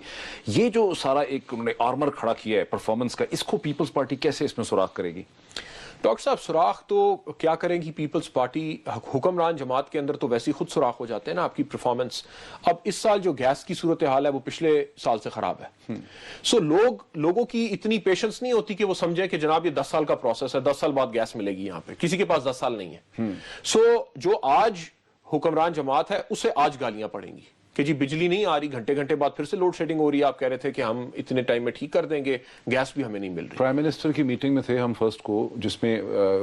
یہ جو سارا ایک انہوں نے آرمر کھڑا کیا ہے پرفارمنس کا, اس کو پیپلز پارٹی کیسے اس میں سراغ کرے گی؟ ڈاکٹر صاحب سوراخ تو کیا کریں گی پیپلز پارٹی, حکمران جماعت کے اندر تو ویسے ہی خود سوراخ ہو جاتے ہیں نا آپ کی پرفارمنس. اب اس سال جو گیس کی صورتحال ہے وہ پچھلے سال سے خراب ہے. سو لوگوں کی اتنی پیشنس نہیں ہوتی کہ وہ سمجھے کہ جناب یہ 10 سال کا پروسیس ہے, 10 سال بعد گیس ملے گی. یہاں پہ کسی کے پاس 10 سال نہیں ہے. سو جو آج حکمران جماعت ہے اسے آج گالیاں پڑیں گی کہ جی بجلی نہیں آ رہی, گھنٹے گھنٹے بعد پھر سے لوڈ شیڈنگ ہو رہی ہے, آپ کہہ رہے تھے کہ ہم اتنے ٹائم میں ٹھیک کر دیں گے, گیس بھی ہمیں نہیں مل رہی. پرائم منسٹر کی میٹنگ میں تھے ہم فرسٹ کو, جس میں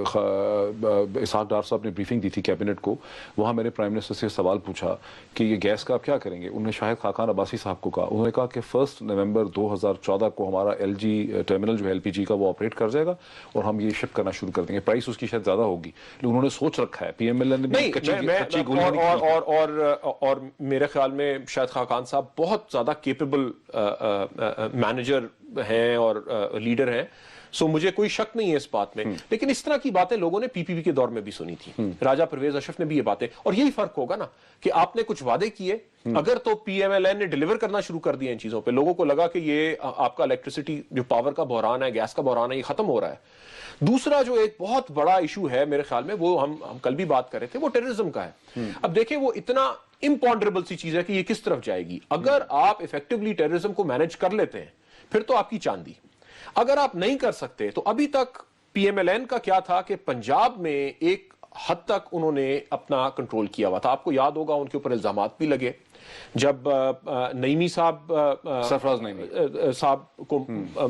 اسحاق ڈار صاحب نے بریفنگ دی تھی کیبنٹ کو. وہاں میں نے پرائم منسٹر سے سوال پوچھا کہ یہ گیس کا آپ کیا کریں گے. انہوں نے شاہد خاقان عباسی صاحب کو کہا, انہوں نے کہا کہ 1 نومبر 2014 کو ہمارا ایل جی ٹرمینل جو ہے ایل پی جی کا وہ آپریٹ کر جائے گا اور ہم یہ شپ کرنا شروع کر دیں گے. پرائس اس کی شاید زیادہ ہوگی لیکن انہوں نے سوچ رکھا ہے. پی ایم ایل این نے اور میرے خیال میں شاہد خاقان صاحب بہت زیادہ کیپیبل مینیجر ہیں اور لیڈر ہیں. سو مجھے کوئی شک نہیں ہے اس بات میں. لیکن اس طرح کی باتیں لوگوں نے پی پی پی کے دور میں بھی سنی تھی. راجہ پرویز اشرف نے بھی یہ باتیں, اور یہی فرق ہوگا نا کہ آپ نے کچھ وعدے کیے, اگر تو پی ایم ایل این نے ڈیلیور کرنا شروع کر دیا ان چیزوں پہ, لوگوں کو لگا کہ یہ آپ کا الیکٹریسٹی جو پاور کا بحران ہے, گیس کا بحران ہے, یہ ختم ہو رہا ہے. دوسرا جو ایک بہت بڑا ایشو ہے میرے خیال میں, وہ ہم کل بھی بات کر رہے تھے, وہ ٹیررزم کا ہے. اب دیکھیں وہ اتنا امپونڈریبل سی چیز ہے کہ یہ کس طرف جائے گی. اگر آپ ایفیکٹولی ٹیررزم کو مینج کر لیتے ہیں پھر تو آپ کی چاندی. اگر آپ نہیں کر سکتے تو ابھی تک پی ایم ایل این کا کیا تھا کہ پنجاب میں ایک حد تک انہوں نے اپنا کنٹرول کیا ہوا تھا. آپ کو یاد ہوگا ان کے اوپر الزامات بھی لگے جب نعیمی صاحب سرفراز نعیمی صاحب کو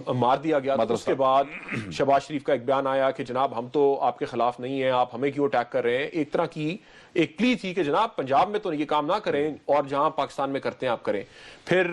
مار دیا گیا. اس کے بعد شہباز شریف کا ایک بیان آیا کہ جناب ہم تو آپ کے خلاف نہیں ہیں, آپ ہمیں کیوں اٹیک کر رہے ہیں. ایک طرح کی ایک پلی تھی کہ جناب پنجاب میں تو یہ کام نہ کریں اور جہاں پاکستان میں کرتے ہیں آپ کریں. پھر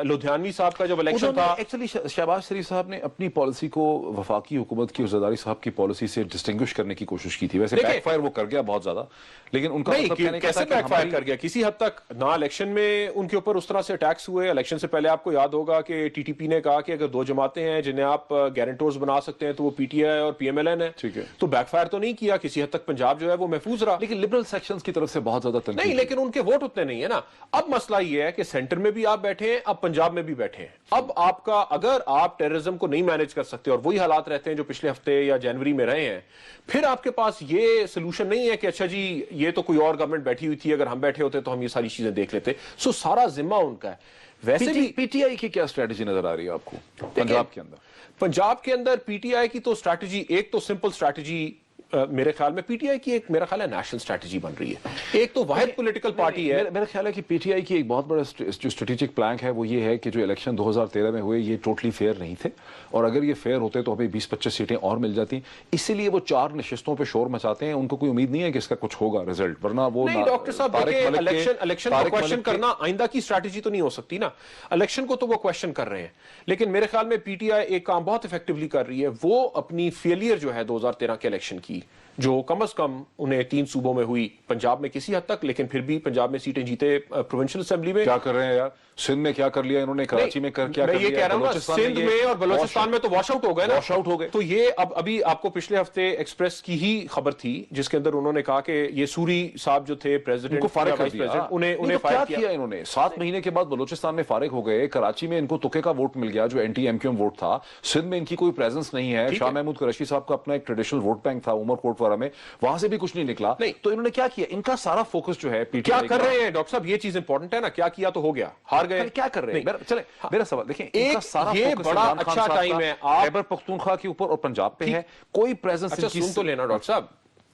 لدھیانوی صاحب کا جب الیکشن تھا, ایکچولی شہباز شریف صاحب نے اپنی پالیسی کو وفاقی حکومت کی اور زرداری صاحب کی پالیسی سے ڈسٹنگوش کرنے کی کوشش کی تھی. ویسے بیک فائر وہ کر گیا بہت زیادہ, لیکن ان کا نہیں کیسے بیک فائر کر گیا کسی حد تک. نہ الیکشن میں ان کے اوپر اس طرح سے اٹیکس ہوئے. الیکشن سے پہلے آپ کو یاد ہوگا کہ ٹی ٹی پی نے کہا کہ اگر 2 جماعتیں ہیں جنہیں آپ گارنٹورز بنا سکتے ہیں تو وہ پی ٹی آئی اور پی ایم ایل این ہے. تو بیک فائر تو نہیں کیا, کسی حد تک پنجاب جو ہے وہ محفوظ رہا. لیکن لبرل سیکشنز کی طرف سے بہت زیادہ تنقید نہیں, لیکن ان کے ووٹ اتنے نہیں ہے نا. اب مسئلہ یہ ہے کہ سینٹر میں بھی آپ بیٹھے ہیں, اب پنجاب میں بھی بیٹھے ہیں. اب آپ کا اگر آپ ٹیررزم کو نہیں مینج کر سکتے اور وہی حالات رہتے ہیں جو پچھلے ہفتے یا جنوری میں رہے ہیں, پھر آپ کے پاس یہ سلوشن نہیں ہے کہ اچھا جی یہ تو کوئی اور گورنمنٹ بیٹھی ہوئی تھی, اگر ہم بیٹھے ہوتے تو ہم یہ ساری چیزیں دیکھ لیتے. سو سارا ذمہ ان کا ہے. ویسے بھی پی ٹی آئی کی کیا اسٹریٹجی نظر آ رہی ہے آپ کو پنجاب کے اندر؟ پنجاب کے اندر پی ٹی آئی کی تو اسٹریٹجی, ایک تو سمپل اسٹریٹجی میرے خیال میں پی ٹی آئی کی ایک میرا خیال ہے نیشنل اسٹریٹجی بن رہی ہے. ایک تو واحد پولیٹیکل پارٹی ہے. میرا خیال ہے کہ پی ٹی آئی کی ایک بہت بڑا جو اسٹریٹجک پلانک ہے وہ یہ ہے کہ جو الیکشن 2013 میں ہوئے یہ ٹوٹلی فیئر نہیں تھے, اور اگر یہ فیئر ہوتے تو ہمیں 20-25 سیٹیں اور مل جاتی. اسی لیے وہ 4 نشستوں پہ شور مچاتے ہیں. ان کو کوئی امید نہیں ہے کہ اس کا کچھ ہوگا رزلٹ, ورنہ وہ نہیں. ڈاکٹر صاحب الیکشن کو کوشچن کرنا آئندہ کی اسٹریٹجی تو نہیں ہو سکتی نا. الیکشن کو تو وہ کوشچن کر رہے ہیں, لیکن میرے خیال میں پی ٹی آئی ایک کام بہت افیکٹولی کر رہی ہے. وہ اپنی فیلئر جو ہے 2013 کے الیکشن کی تھی جو کم از کم انہیں 3 صوبوں میں ہوئی, پنجاب میں کسی حد تک, لیکن پھر بھی پنجاب میں سیٹیں جیتے پروونشل اسمبلی میں. کیا کر رہے ہیں یار, سندھ میں کیا کر لیا انہوں نے, کراچی میں کیا کر لیا, میں یہ کہہ رہا ہوں سندھ میں اور بلوچستان میں تو واش آؤٹ ہو گئے نا, واش آؤٹ ہو گئے. تو یہ ابھی آپ کو پچھلے ہفتے ایکسپریس کی ہی خبر تھی جس کے اندر انہوں نے کہا کہ یہ سوری صاحب جو تھے پریزیڈنٹ کو فارغ کر دیا, انہیں کیا کیا انہوں نے 7 مہینے کے بعد بلوچستان میں فارغ ہو گئے, کراچی میں ان کو تکے کا ووٹ مل گیا جو anti M Q M vote تھا, سندھ میں ان کی کوئی پریزنس نہیں ہے, شاہ محمود قریشی صاحب کا اپنا ایک ٹریڈیشنل ووٹ بینک تھا عمر کوٹ وارا میں, وہاں سے بھی کچھ نہیں نکلا. تو انہوں نے کیا کیا, ان کا سارا فوکس جو ہے کیا کر رہے ہیں ڈاکٹر صاحب, یہ چیز امپورٹنٹ ہے نا, کیا کیا تو ہو گیا, ہار گئے, کیا کر رہے ہیں. چلیں میرا سوال دیکھیں, یہ بڑا اچھا ٹائم ہے, خیبر پختونخوا کے اوپر اور پنجاب پہ ہے, کوئی پریزنس. اچھا سن تو لینا ڈاکٹر صاحب,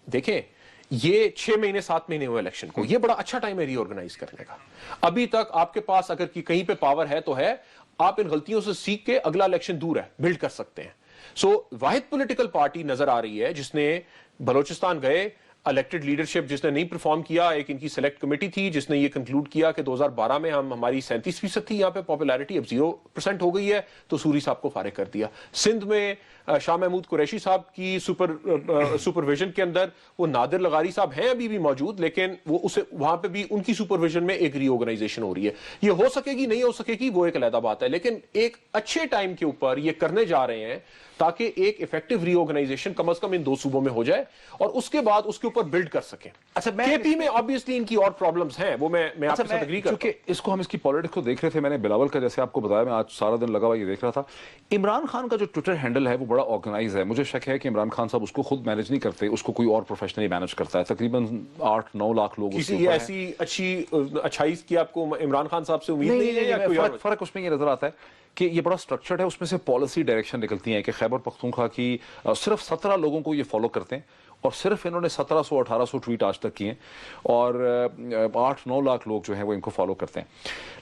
دیکھیں یہ 6 مہینے 7 مہینے ہوئے الیکشن کو, یہ بڑا اچھا ٹائم ہے ری آرگنائز کرنے کا. ابھی تک آپ کے پاس اگر کہیں پہ پاور ہے تو ہے, آپ ان غلطیوں سے سیکھ کے اگلا الیکشن دور ہے بلڈ کر سکتے ہیں. سو واحد پولیٹیکل پارٹی نظر آ رہی ہے جس نے بلوچستان گئے, الیکٹڈ لیڈرشپ جس نے نہیں پرفارم کیا, ایک ان کی سلیکٹ کمیٹی تھی جس نے یہ کنکلوڈ کیا کہ 2012 میں ہماری 37% تھی یہاں پہ پاپولیرٹی, اب 0% ہو گئی ہے, تو سوری صاحب کو فارغ کر دیا. سندھ میں شاہ محمود قریشی صاحب کی سپرویژن کے اندر وہ نادر لغاری صاحب ہیں ابھی بھی موجود, لیکن وہ اسے وہاں پہ بھی ان کی سپرویژن میں ایک ری آرگنائزیشن ہو رہی ہے. یہ ہو سکے گی نہیں ہو سکے گی وہ ایک علیحدہ بات ہے, لیکن ایک اچھے ٹائم کے اوپر یہ کرنے جا رہے ہیں تاکہ ایک ایفیکٹو ری آرگنائزیشن کم از کم ان 2 صوبوں میں ہو جائے اور اس کے بعد اس کے اوپر بلڈ کر سکیں. اچھا کے پی میں obviously ان کی اور پرابلمز ہیں, وہ میں آپ کے ساتھ اگری کرتا ہوں. چونکہ اس کو ہم اس کی پالیٹکس کو دیکھ رہے تھے, میں نے بلاول کا جیسے آپ کو بتایا, میں آج سارا دن لگا ہوا یہ دیکھ رہا تھا. عمران خان کا جو ٹویٹر ہینڈل ہے وہ بڑا آرگنائز ہے, مجھے شک ہے کہ عمران خان صاحب اس کو خود مینیج نہیں کرتے, اس کو کوئی اور پروفیشنلی مینیج کرتا ہے. تقریباً 8-9 لاکھ لوگ کسی ایسی اچھی اچھائی کی آپ کو عمران خان صاحب سے امید نہیں ہے, یا کوئی فرق اس میں یہ نظر آتا ہے کہ یہ بڑا سٹرکچرڈ ہے, اس میں سے پالیسی ڈائریکشن نکلتی ہیں کہ خیبر پختونخوا کی صرف 17 لوگوں کو یہ فالو کرتے ہیں, اور صرف انہوں نے 1700-1800 ٹویٹ آج تک کیے ہیں, اور 8-9 لاکھ لوگ جو ہیں وہ ان کو فالو کرتے ہیں.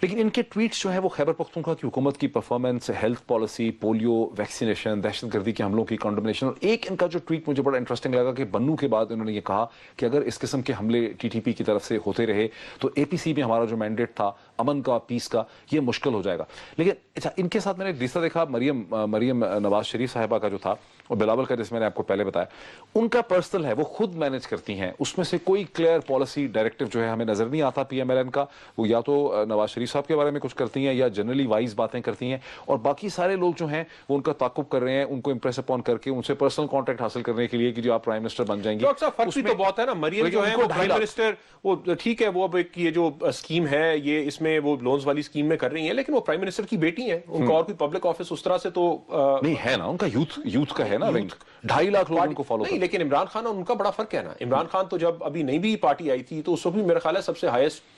لیکن ان کے ٹویٹس جو ہیں وہ خیبر پختونخوا کی حکومت کی performance, health policy, polio vaccination, دہشت گردی کے حملوں کی کنڈمنیشن, اور ایک ان کا جو ٹویٹ مجھے بڑا انٹرسٹنگ لگا کہ بنو کے بعد انہوں نے یہ کہا کہ اگر اس قسم کے حملے ٹی ٹی پی کی طرف سے ہوتے رہے تو اے پی سی میں ہمارا جو مینڈیٹ تھا امن کا, پیس کا, یہ مشکل ہو جائے گا. لیکن اچھا ان کے ساتھ میں نے ایک دوسرا دیکھا, مریم نواز شریف صاحبہ کا جو تھا, اور بلاول کا جس میں نے آپ کو پہلے بتایا, ان کا پرسنل ہے, وہ خود مینیج کرتی ہیں, اس میں سے کوئی کلیئر پالیسی ڈائریکٹو جو ہے ہمیں نظر نہیں آتا پی ایم ایل این کا. وہ یا تو نواز شریف صاحب کے بارے میں کچھ کرتی ہیں یا جنرلی وائز باتیں کرتی ہیں, اور باقی سارے لوگ جو ہیں وہ ان کا تعاقب کر رہے ہیں, ان کو امپریس اپون کر کے ان سے پرسنل کانٹیکٹ حاصل کرنے کے لیے کہ جو آپ پرائم منسٹر بن جائیں گے. فرق بھی تو بہت ہے نا, مریم جو ہے وہ پرائم منسٹر, وہ ٹھیک ہے وہ اب ایک یہ جو اسکیم ہے یہ اس میں وہ لونز والی اسکیم میں کر رہی ہیں, لیکن وہ پرائم منسٹر کی بیٹی ہیں, ان کا اور کوئی پبلک آفس اس طرح سے تو نہیں ہے نا, ان کا یوتھ کا ہے نا, 2.5 لاکھ لوگ ان کو فالو کرتے ہیں. لیکن عمران خان اور ان کا بڑا فرق ہے نا. عمران خان تو جب ابھی نئی بھی پارٹی آئی تھی تو اس وقت بھی میرا خیال ہے سب سے ہائیسٹ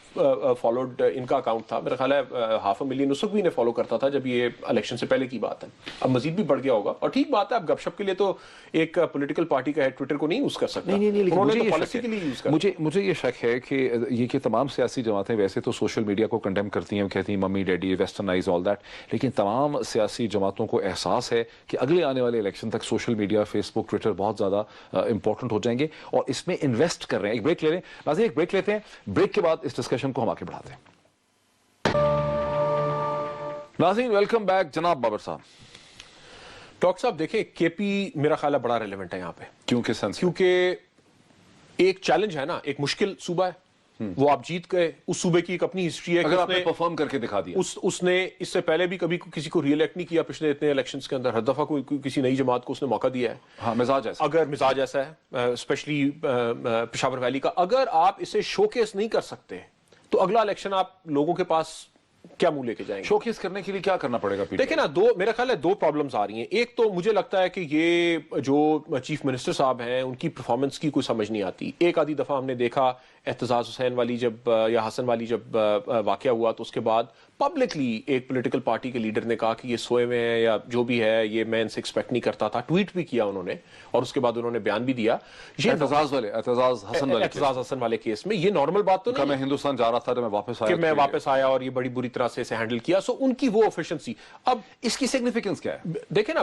فالوڈ ان کا اکاؤنٹ تھا, میرا خیال ہے 500,000 اس وقت بھی انہیں فالو کرتا تھا جب یہ الیکشن سے پہلے کی بات ہے. اب مزید بھی بڑھ گیا ہوگا, اور ٹھیک بات ہے, اب گپ شپ کے لیے تو ایک پولیٹیکل پارٹی کا ہیڈ ٹویٹر کو نہیں یوز کر سکتا. مجھے یہ شک ہے کہ یہ کہ تمام سیاسی جماعتیں ویسے تو سوشل میڈیا کو کنڈیم کرتی ہیں, کہتی ہیں mummy daddy westernised all that, لیکن تمام سیاسی جماعتوں کو احساس ہے کہ اگلے آنے والے الیکشن تک سوشل میڈیا, فیس بک, ٹویٹر بہت زیادہ امپورٹنٹ ہو جائیں گے, اور اس میں انویسٹ کر رہے ہیں. ایک بریک لے لیں ناظرین, ایک بریک لیتے ہیں, بریک کے بعد اس ڈسکشن کو ہم آگے بڑھاتے ہیں. ناظرین ویلکم بیک. جناب بابر صاحب. ڈاکٹر صاحب دیکھیں, کے پی میرا خیال ہے بڑا ریلیونٹ ہے یہاں پہ, کیونکہ ایک چیلنج ہے نا, ایک مشکل صوبہ ہے, وہ آپ جیت گئے, اس صوبے کی ایک اپنی ہسٹری ہے, اگر آپ نے پرفارم کر کے دکھا دیا, اس نے اس سے پہلے بھی کبھی کسی کو ری الیکٹ نہیں کیا پچھلے اتنے الیکشنز کے اندر, ہر دفعہ کوئی کسی نئی جماعت کو اس نے موقع دیا ہے. ہاں مزاج ایسا, اگر مزاج ایسا ہے اسپیشلی پشاور ویلی کا, اگر آپ اسے شو کیس نہیں کر سکتے تو اگلا الیکشن آپ لوگوں کے پاس کیا منہ لے کے جائیں گے؟ شو کیس کرنے کے لیے کیا کرنا پڑے گا؟ دیکھیں نا, میرا خیال ہے 2 پرابلمز آ رہی ہیں. ایک تو مجھے لگتا ہے کہ یہ جو چیف منسٹر صاحب ہیں ان کی پرفارمنس کی کوئی سمجھ نہیں آتی. ایک آدھی دفعہ ہم نے دیکھا اعتزاز حسین والی جب یا حسن والی جب واقعہ ہوا تو اس کے بعد پبلکلی ایک پولیٹیکل پارٹی کے لیڈر نے کہا کہ یہ سوئے ہوئے ہیں یا جو بھی ہے, یہ میں ان سے ایکسپیکٹ نہیں کرتا تھا. ٹویٹ بھی کیا انہوں نے, اور اس کے بعد انہوں نے بیان بھی دیا. یہ اعتزاز حسن والے کیس میں یہ نارمل بات تو نہیں, میں ہندوستان جا رہا تھا, میں واپس آیا اور یہ بڑی بری طرح سے اسے ہینڈل کیا. سو ان کی وہ ایفیشنسی. اب اس کی سگنیفیکنس کیا ہے؟ دیکھیں نا,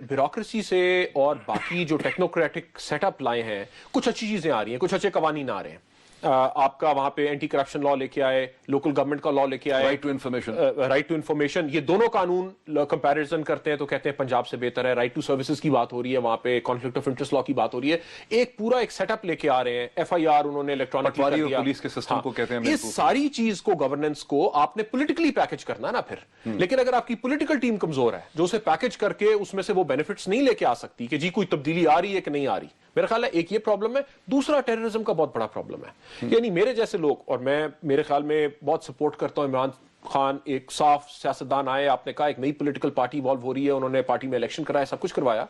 بیوروکریسی سے اور باقی جو ٹیکنوکریٹک سیٹ اپ لائے ہیں, کچھ اچھی چیزیں آ رہی ہیں, کچھ اچھے قوانین آ رہے ہیں. آپ کا وہاں پہ اینٹی کرپشن لا لے کے آئے, لوکل گورنمنٹ کا لا لے کے آئے, right to information, right to information, یہ دونوں قانون کمپیریزن کرتے ہیں تو کہتے ہیں پنجاب سے بہتر ہے. رائٹ ٹو سروسز کی بات ہو رہی ہے, وہاں پہ کانفلکٹ آف انٹرسٹ لا کی بات ہو رہی ہے. ایک پورا ایک سیٹ اپ لے کے آ رہے ہیں, ایف آئی آر انہوں نے الیکٹرانک کر دیا, پولیس کے سسٹم کو کہتے ہیں. اس ساری چیز کو گورننس کو آپ نے پولیٹیکلی پیکج کرنا نا پھر. لیکن اگر آپ کی پولیٹیکل ٹیم کمزور ہے جو اسے پیکج کر کے اس میں سے وہ بینیفٹس نہیں لے کے آ سکتی کہ جی کوئی تبدیلی آ رہی ہے کہ نہیں آ رہی, میرا خیال ہے ایک یہ پرابلم ہے. دوسرا ٹیررزم کا بہت بڑا پرابلم ہے. یعنی میرے جیسے لوگ, اور میں میرے خیال میں بہت سپورٹ کرتا ہوں عمران خان, ایک صاف سیاستدان آئے, آپ نے کہا ایک نئی پولیٹیکل پارٹی ایوالو ہو رہی ہے, انہوں نے پارٹی میں الیکشن کرایا, سب کچھ کروایا,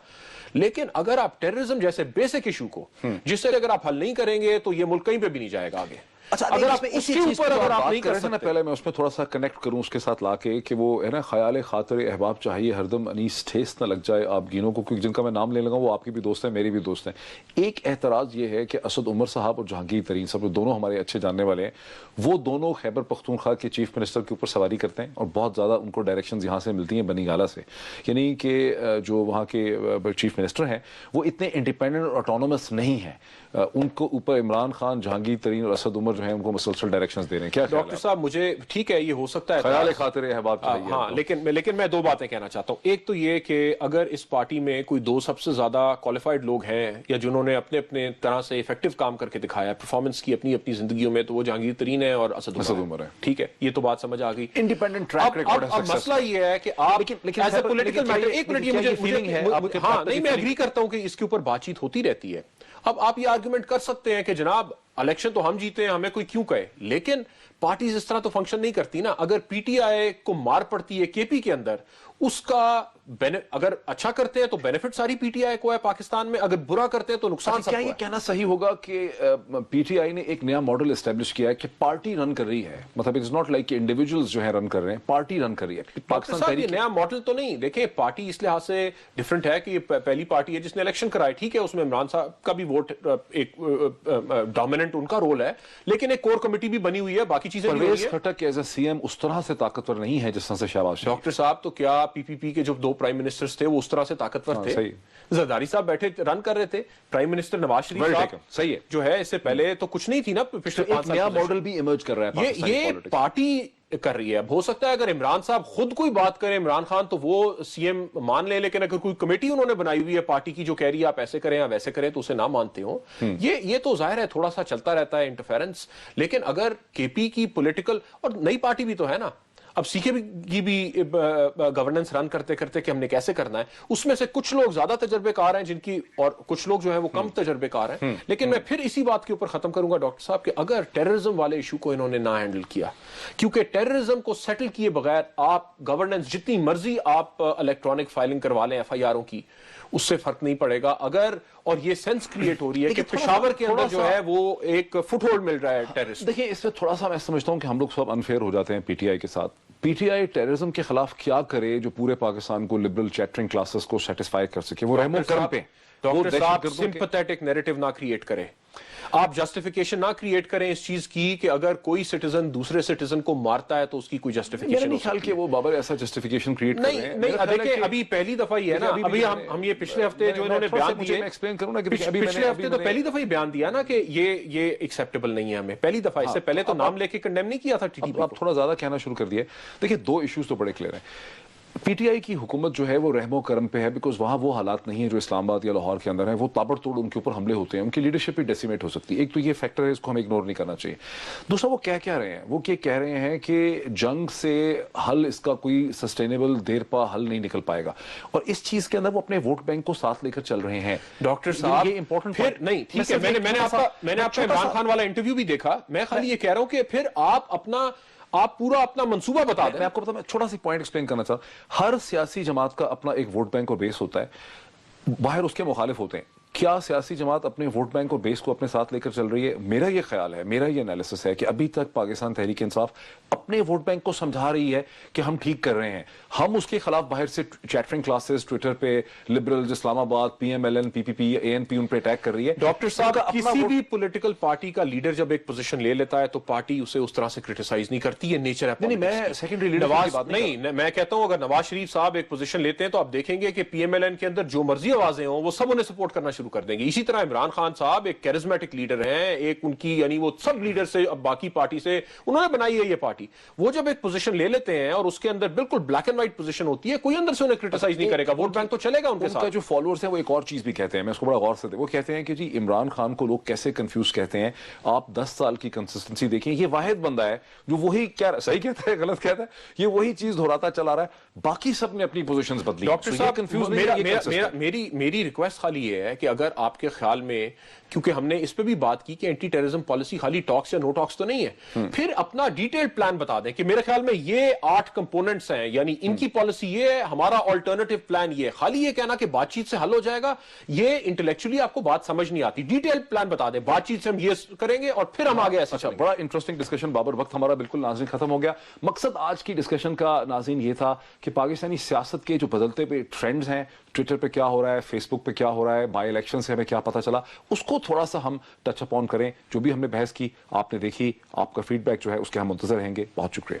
لیکن اگر آپ ٹیررزم جیسے بیسک ایشو کو جس سے اگر آپ حل نہیں کریں گے تو یہ ملک کہیں پہ بھی نہیں جائے گا آگے. اچھا, اگر آپ اس کے اوپر اگر آپ نہیں کر سکتے, پہلے میں اس میں تھوڑا سا کنیکٹ کروں اس کے ساتھ لا کے کہ وہ ہے نا خیال خاطر احباب چاہیے ہر دم انیس ٹھیس نہ لگ جائے آپ گینوں کو, کیونکہ جن کا میں نام لے لگا وہ آپ کی بھی دوست ہیں, میری بھی دوست ہیں. ایک اعتراض یہ ہے کہ اسد عمر صاحب اور جہانگیر ترین صاحب دونوں ہمارے اچھے جاننے والے ہیں, وہ دونوں خیبر پختونخوا کے چیف منسٹر کے اوپر سواری کرتے ہیں اور بہت زیادہ ان کو ڈائریکشنز یہاں سے ملتی ہیں بنی گالہ سے. یعنی کہ جو وہاں کے چیف منسٹر ہیں وہ اتنے انڈیپینڈنٹ اور آٹونومس نہیں ہیں, ان کو اوپر عمران خان, جہانگیر ترین اور اسد عمر جو ہیں ان کو مسلسل ڈائریکشنز دے رہے ہیں. کیا ڈاکٹر صاحب مجھے ٹھیک ہے یہ ہو سکتا ہے خیال خاطر احباب چاہیے, ہاں, لیکن میں دو باتیں کہنا چاہتا ہوں. ایک تو یہ کہ اگر اس پارٹی میں کوئی دو سب سے زیادہ کوالیفائڈ لوگ ہیں یا جنہوں نے اپنے اپنے طرح سے افیکٹو کام کر کے دکھایا, پرفارمنس کی اپنی اپنی زندگیوں میں, تو وہ جہانگیر ترین ہے اور اسد عمر ہے. ٹھیک ہے, یہ تو بات سمجھ آ گئی. انڈیپینڈنٹ ٹریک ریکارڈ ہے. اب مسئلہ یہ ہے کہ آپ ایز اے پولیٹیکل میٹر, ایک منٹ, یہ مجھے ہاں نہیں, میں اگری کرتا ہوں کہ اس کے اوپر بات چیت ہوتی رہتی ہے. اب آپ یہ آرگومنٹ کر سکتے ہیں کہ جناب الیکشن تو ہم جیتے ہیں, ہمیں کوئی کیوں کہے, لیکن پارٹیز اس طرح تو فنکشن نہیں کرتی نا. اگر پی ٹی آئی کو مار پڑتی ہے کے پی کے اندر, اس کا اگر اچھا کرتے ہیں تو بینیفٹ ساری پی ٹی آئی کو ہے پاکستان میں, اگر برا کرتے ہیں تو نقصان سب کو ہے. کیا یہ کہنا صحیح ہوگا کہ پی ٹی آئی نے ایک نیا ماڈل اسٹیبلش کیا ہے کہ پارٹی رن کر رہی ہے, مطلب اٹس ناٹ لائک کہ انڈیویجولز جو ہیں رن کر رہے ہیں, پارٹی رن کر رہی ہے. پاکستان صاحب یہ نیا ماڈل تو نہیں, دیکھیں پارٹی اس لحاظ سے ڈیفرنٹ ہے کہ یہ پہلی پارٹی ہے جس نے الیکشن کرایا, ٹھیک ہے, اس میں عمران صاحب کا بھی ووٹ ایک ڈومیننٹ ان کا رول ہے, لیکن ایک کور کمیٹی بھی بنی ہوئی ہے, باقی چیزیں بھی ہوئی ہیں. Khattak as a C M اس طرح سے طاقتور نہیں ہے جس طرح سے شہباز شریف. ڈاکٹر صاحب تو کیا پی پی پی کے جو دو پرائم منسٹرز تھے وہ اس طرح سے طاقتور تھے؟ زرداری صاحب بیٹھے رن کر رہے تھے, پرائم منسٹر نواز شریف صاحب صحیح ہے جو ہے اس سے پہلے تو کچھ نہیں تھی نا, پچھلے 5 سال نیا ماڈل بھی ایمرج کر رہا ہے. یہ پارٹی کر رہی ہے. اب ہو سکتا ہے اگر عمران صاحب خود کوئی بات کریں, عمران خان, تو وہ سی ایم مان لیں, لیکن اگر کوئی کمیٹی انہوں نے بنائی ہوئی ہے پارٹی کی جو کہہ رہی ہے آپ ایسے کریں یا ویسے کریں تو اسے نہ مانتے ہوں. یہ تو ظاہر ہے تھوڑا سا چلتا رہتا ہے انٹرفیرنس. لیکن اگر کے پی کی پولیٹیکل, اور نئی پارٹی بھی تو ہے نا, اب سی کے کی بھی گورننس رن کرتے کرتے کہ ہم نے کیسے کرنا ہے, اس میں سے کچھ لوگ زیادہ تجربے کار ہیں جن کی, اور کچھ لوگ جو ہیں وہ کم تجربے کار ہیں. لیکن میں پھر اسی بات کے اوپر ختم کروں گا ڈاکٹر صاحب کہ اگر ٹیررزم والے ایشو کو انہوں نے نہ ہینڈل کیا, کیونکہ ٹیررزم کو سیٹل کیے بغیر آپ گورننس جتنی مرضی آپ الیکٹرانک فائلنگ کروا لیں ایف آئی آروں کی, اس سے فرق نہیں پڑے گا. اگر اور یہ سینس کریٹ ہو رہی ہے کہ پشاور کے اندر جو ہے وہ ایک فٹ ہولڈ مل رہا ہے ٹیررسٹ. دیکھیں اس میں تھوڑا سا میں سمجھتا ہوں کہ ہم لوگ سب انفیئر ہو جاتے ہیں پی ٹی آئی کے ساتھ. پی ٹی آئی ٹیررزم کے خلاف کیا کرے جو پورے پاکستان کو لبرل چیٹرنگ کلاسز کو سیٹسفائی کر سکے. وہ رحم و کرم پہ ڈاکٹر صاحب سمپیتھیٹک نیریٹو نہ کریٹ کرے, آپ جسٹیفیکیشن نہ کریٹ کریں اس چیز کی کہ اگر کوئی سٹیزن دوسرے سٹیزن کو مارتا ہے تو اس کی کوئی جسٹیفیکیشن. میرا نہیں خیال کہ وہ بابر ایسا جسٹیفیکیشن کریٹ کر رہے ہیں. نہیں, دیکھیں ابھی پہلی دفعہ ہی ہے نا, ابھی ہم یہ پچھلے ہفتے جو انہوں نے بیان دیے, میں ایکسپلین کروں نا کہ پچھلے ہفتے تو پہلی دفعہ ہی بیان دیا نا کہ یہ ایکسیپٹیبل نہیں ہے ہمیں, پہلی دفعہ. اس سے پہلے تو نام لے کے کنڈیم نہیں کیا تھا ٹی ٹی پی. اب تھوڑا زیادہ کہنا شروع کر دیا. دیکھیں دو ایشوز تو بڑے کلیئر ہیں. پی ٹی آئی کی حکومت جو ہے وہ رحم و کرم پہ ہے, بیکاز وہاں وہ حالات نہیں ہیں جو اسلام آباد یا لاہور کے اندر ہیں. وہ تابڑ توڑ ان کے اوپر حملے ہوتے ہیں, ان کی لیڈرشپ بھی ڈیسیمیٹ ہو سکتی ہے. ایک تو یہ فیکٹر ہے, اس کو ہمیں اگنور نہیں کرنا چاہیے. دوسرا وہ کیا رہے ہیں, وہ کہہ رہے ہیں کہ جنگ سے حل, اس کا کوئی سسٹینیبل دیر پا حل نہیں نکل پائے گا, اور اس چیز کے اندر وہ اپنے ووٹ بینک کو ساتھ لے کر چل رہے ہیں. ڈاکٹر صاحب یہ امپورٹنٹ نہیں, ٹھیک ہے, میں نے آپ کا عمران خان والا انٹرویو بھی دیکھا. میں خالی یہ کہہ رہا ہوں کہ پھر آپ پورا اپنا منصوبہ بتا دیں. میں آپ کو بتاؤں, چھوٹا سی پوائنٹ ایکسپلین کرنا چاہتا ہوں. ہر سیاسی جماعت کا اپنا ایک ووٹ بینک اور بیس ہوتا ہے, باہر اس کے مخالف ہوتے ہیں. کیا سیاسی جماعت اپنے ووٹ بینک اور بیس کو اپنے ساتھ لے کر چل رہی ہے؟ میرا یہ خیال ہے, میرا یہ انالیسس ہے کہ ابھی تک پاکستان تحریک انصاف اپنے ووٹ بینک کو سمجھا رہی ہے کہ ہم ٹھیک کر رہے ہیں. ہم اس کے خلاف باہر سے چیٹرنگ کلاسز ٹویٹر پہ لبرل اسلام آباد, پی ایم ایل این, پی پی پی, اے این پی ان پہ اٹیک کر رہی ہے. ڈاکٹر صاحب کسی بھی پولیٹیکل پارٹی کا لیڈر جب ایک پوزیشن لے لیتا ہے تو پارٹی اسے اس طرح سے کرٹیسائز نہیں کرتی, یہ نیچر ہے. نہیں, میں سیکنڈری لیڈر کی بات نہیں, میں کہتا ہوں اگر نواز شریف صاحب ایک پوزیشن لیتے ہیں تو آپ دیکھیں گے کہ پی ایم ایل این کے اندر جو مرضی آوازیں ہوں وہ سب انہیں سپورٹ کرنا شروع شروع کر دیں گے. اسی طرح عمران خان صاحب ایک کیرزمیٹک لیڈر ہیں, ایک ان کی یعنی وہ سب لیڈر سے اب باقی پارٹی سے انہوں نے بنائی ہے یہ پارٹی, وہ جب ایک پوزیشن لے لیتے ہیں اور اس کے اندر بالکل بلیک اینڈ وائٹ پوزیشن ہوتی ہے, کوئی اندر سے انہیں کرٹیسائز نہیں کرے گا, ووٹ بینک تو چلے گا ان کے ساتھ. جو فالوورز ہیں وہ ایک اور چیز بھی کہتے ہیں, میں اس کو بڑا غور سے وہ کہتے ہیں کہ جی عمران خان کو لوگ کیسے کنفیوز کہتے ہیں, آپ 10 سال کی کنسسٹنسی دیکھیں, یہ واحد بندہ ہے جو وہی کیا صحیح کہتا ہے غلط کہتا ہے, یہ وہی چیز دہراتا چلا رہا ہے, باقی سب نے اپنی پوزیشنز بدلی. ڈاکٹر صاحب کنفیوز میری ریکویسٹ خالی یہ ہے کہ اگر آپ کے خیال میں, کیونکہ ہم نے اس پہ بھی بات کی کہ اینٹی ٹیررزم پالیسی خالی ٹاکس یا نو ٹاکس تو نہیں ہے, پھر اپنا ڈیٹیل پلان بتا دیں کہ میرے خیال میں یہ 8 کمپوننٹس ہیں, یعنی ان کی پالیسی یہ ہے, ہمارا آلٹرنیٹو پلان یہ ہے. خالی یہ کہنا کہ بات چیت سے حل ہو جائے گا, یہ انٹلیکچولی آپ کو بات سمجھ نہیں آتی. ڈیٹیل پلان بتا دیں, بات چیت سے ہم یہ کریں گے اور پھر ہم آگے ایسا. بڑا انٹرسٹنگ ڈسکشن بابر, وقت ہمارا بالکل ناظرین ختم ہو گیا. مقصد آج کی ڈسکشن کا ناظرین یہ تھا کہ پاکستانی سیاست کے جو بدلتے پہ ٹرینڈز ہیں, ٹویٹر پہ کیا ہو رہا ہے, فیس بک پہ کیا ہو رہا ہے, بائی الیکشن سے ہمیں کیا پتہ چلا, اس کو تھوڑا سا ہم ٹچ اپ آن کریں. جو بھی ہم نے بحث کی آپ نے دیکھی, آپ کا فیڈ بیک جو ہے اس کے ہم منتظر رہیں گے. بہت شکریہ.